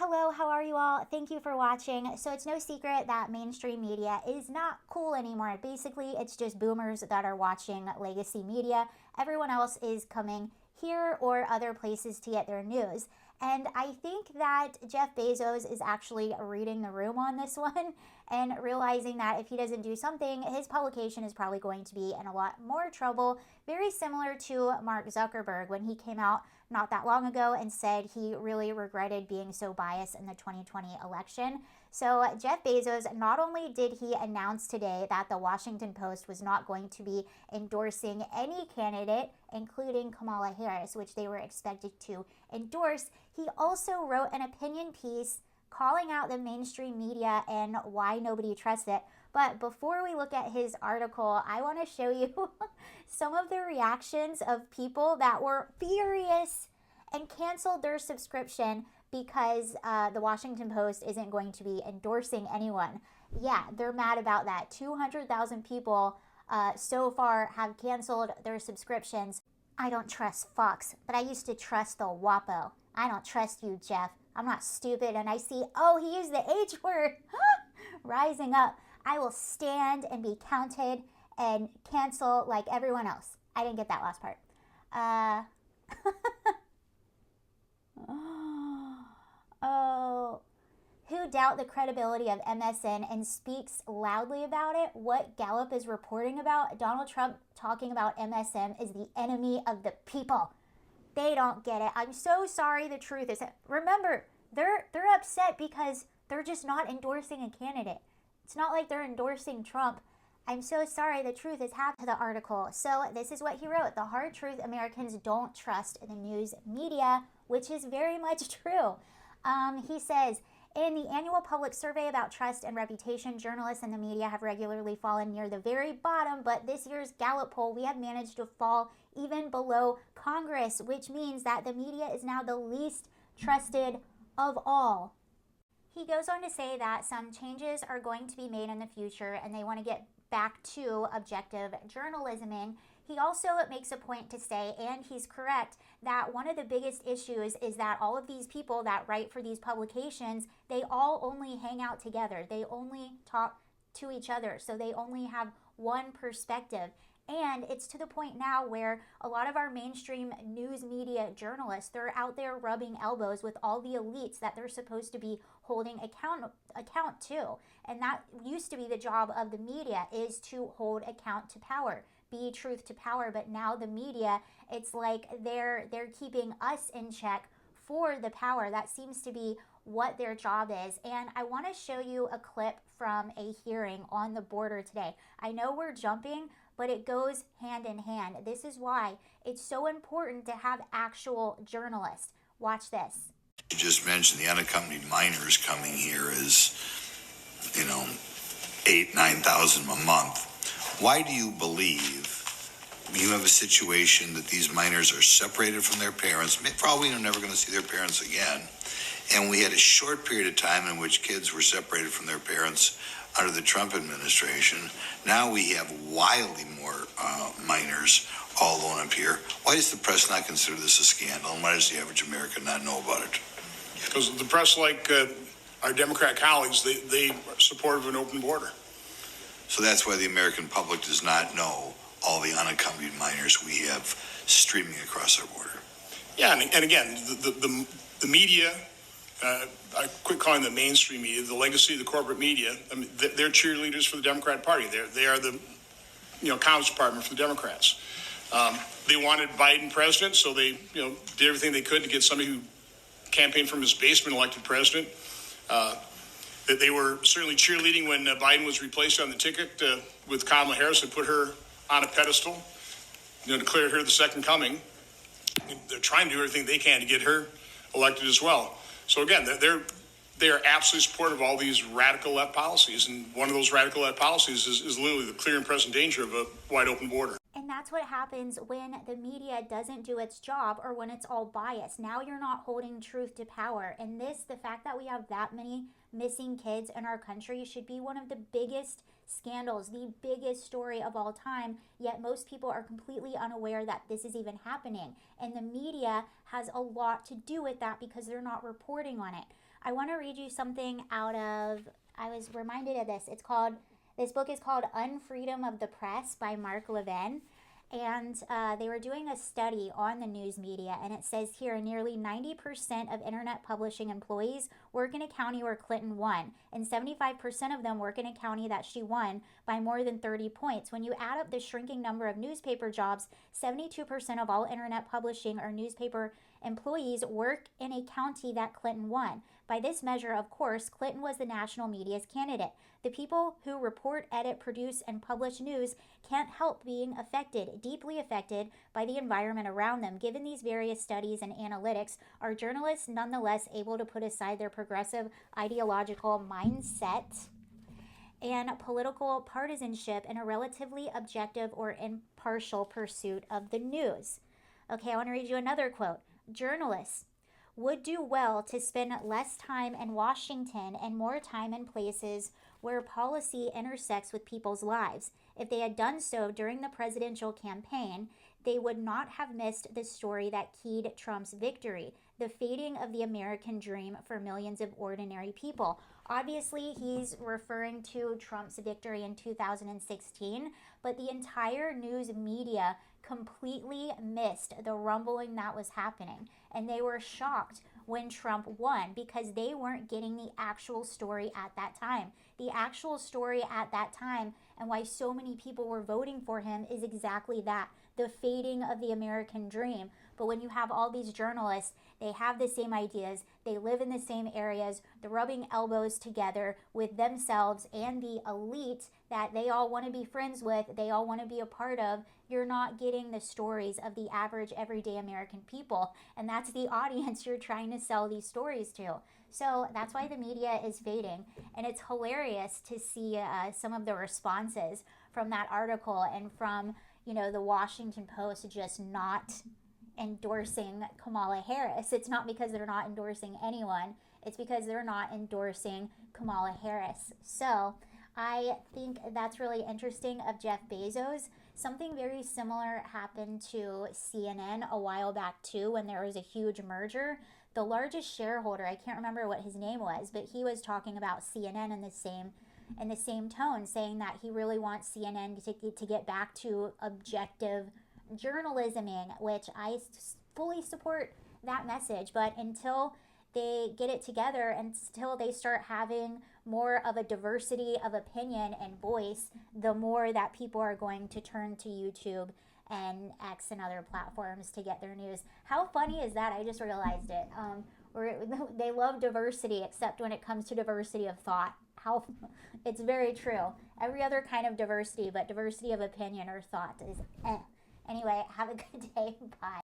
Hello, how are you all? Thank you for watching. So it's no secret that mainstream media is not cool anymore. Basically, it's just boomers that are watching legacy media. Everyone else is coming here or other places to get their news. And I think that Jeff Bezos is actually reading the room on this one and realizing that if he doesn't do something, his publication is probably going to be in a lot more trouble. Very similar to Mark Zuckerberg when he came out not that long ago and said he really regretted being so biased in the 2020 election. So Jeff Bezos, not only did he announce today that the Washington Post was not going to be endorsing any candidate, including Kamala Harris, which they were expected to endorse, he also wrote an opinion piece calling out the mainstream media and why nobody trusts it. But before we look at his article, I want to show you some of the reactions of people that were furious and canceled their subscription because the Washington Post isn't going to be endorsing anyone. Yeah, they're mad about that. 200,000 people so far have canceled their subscriptions. I don't trust Fox, but I used to trust the WAPO. I don't trust you, Jeff. I'm not stupid, and I see, oh, he used the H word. Rising up. I will stand and be counted and cancel like everyone else. I didn't get that last part. Oh, who doubt the credibility of MSN and speaks loudly about it? What Gallup is reporting about? Donald Trump talking about MSM is the enemy of the people. They don't get it. I'm so sorry. The truth is, remember, they're upset because they're just not endorsing a candidate. It's not like they're endorsing Trump. I'm so sorry. The truth is half to the article. So this is what he wrote. The hard truth: Americans don't trust the news media, which is very much true. He says, in the annual public survey about trust and reputation, journalists and the media have regularly fallen near the very bottom, but this year's Gallup poll, we have managed to fall even below Congress, which means that the media is now the least trusted of all. He goes on to say that some changes are going to be made in the future and they want to get back to objective journalisming. He also makes a point to say, and he's correct, that one of the biggest issues is that all of these people that write for these publications, they all only hang out together. They only talk to each other. So they only have one perspective. And it's to the point now where a lot of our mainstream news media journalists, they're out there rubbing elbows with all the elites that they're supposed to be holding account to. And that used to be the job of the media, is to hold account to power, be truth to power. But now the media, it's like they're keeping us in check for the power. That seems to be what their job is. And I want to show you a clip from a hearing on the border today. I know we're jumping, but it goes hand in hand. This is why it's so important to have actual journalists. Watch this. You just mentioned the unaccompanied minors coming here is, 8,000-9,000 a month. Why do you believe you have a situation that these minors are separated from their parents, probably are never going to see their parents again, and we had a short period of time in which kids were separated from their parents under the Trump administration? Now we have wildly more minors all alone up here. Why does the press not consider this a scandal, and why does the average American not know about it? Because the press, like our Democrat colleagues, they are supportive of an open border. So that's why the American public does not know all the unaccompanied minors we have streaming across our border. Yeah, and again, the media, I quit calling them mainstream media, the legacy of the corporate media. I mean, they're cheerleaders for the Democrat Party. They are the commerce department for the Democrats. They wanted Biden president, so they did everything they could to get somebody who campaigned from his basement elected president. That they were certainly cheerleading when Biden was replaced on the ticket with Kamala Harris and put her on a pedestal, declared her the second coming. They're trying to do everything they can to get her elected as well. So again, they are absolutely supportive of all these radical left policies, and one of those radical left policies is literally the clear and present danger of a wide open border. And And that's what happens when the media doesn't do its job or when it's all biased. Now you're not holding truth to power. And the fact that we have that many missing kids in our country should be one of the biggest scandals, the biggest story of all time. Yet most people are completely unaware that this is even happening. And the media has a lot to do with that because they're not reporting on it. I want to read you something out of, I was reminded of this. This book is called Unfreedom of the Press by Mark Levin. And they were doing a study on the news media, and it says here nearly 90% of internet publishing employees work in a county where Clinton won, and 75% of them work in a county that she won by more than 30 points. When you add up the shrinking number of newspaper jobs, 72% of all internet publishing or newspaper employees work in a county that Clinton won. By this measure, of course, Clinton was the national media's candidate. The people who report, edit, produce, and publish news can't help being affected, deeply affected by the environment around them. Given these various studies and analytics, are journalists nonetheless able to put aside their progressive ideological mindset and political partisanship in a relatively objective or impartial pursuit of the news? Okay, I want to read you another quote. Journalists would do well to spend less time in Washington and more time in places where policy intersects with people's lives. If they had done so during the presidential campaign, they would not have missed the story that keyed Trump's victory, the fading of the American dream for millions of ordinary people. Obviously, he's referring to Trump's victory in 2016, but the entire news media completely missed the rumbling that was happening. And they were shocked when Trump won because they weren't getting the actual story at that time. The actual story at that time and why so many people were voting for him is exactly that, the fading of the American dream. But when you have all these journalists, they have the same ideas, they live in the same areas, they're rubbing elbows together with themselves and the elite that they all want to be friends with, they all want to be a part of. You're not getting the stories of the average everyday American people. And that's the audience you're trying to sell these stories to. So that's why the media is fading. And it's hilarious to see some of the responses from that article and from, the Washington Post just not endorsing Kamala Harris. It's not because they're not endorsing anyone. It's because they're not endorsing Kamala Harris. So I think that's really interesting of Jeff Bezos. Something very similar happened to CNN a while back too when there was a huge merger. The largest shareholder, I can't remember what his name was, but he was talking about CNN in the same tone, saying that he really wants CNN to get back to objective journalisming, which I fully support that message. But until they get it together, until they start having more of a diversity of opinion and voice, the more that people are going to turn to YouTube and X and other platforms to get their news. How funny is that? I just realized it. They love diversity, except when it comes to diversity of thought. It's very true. Every other kind of diversity, but diversity of opinion or thought is eh. Anyway, have a good day. Bye.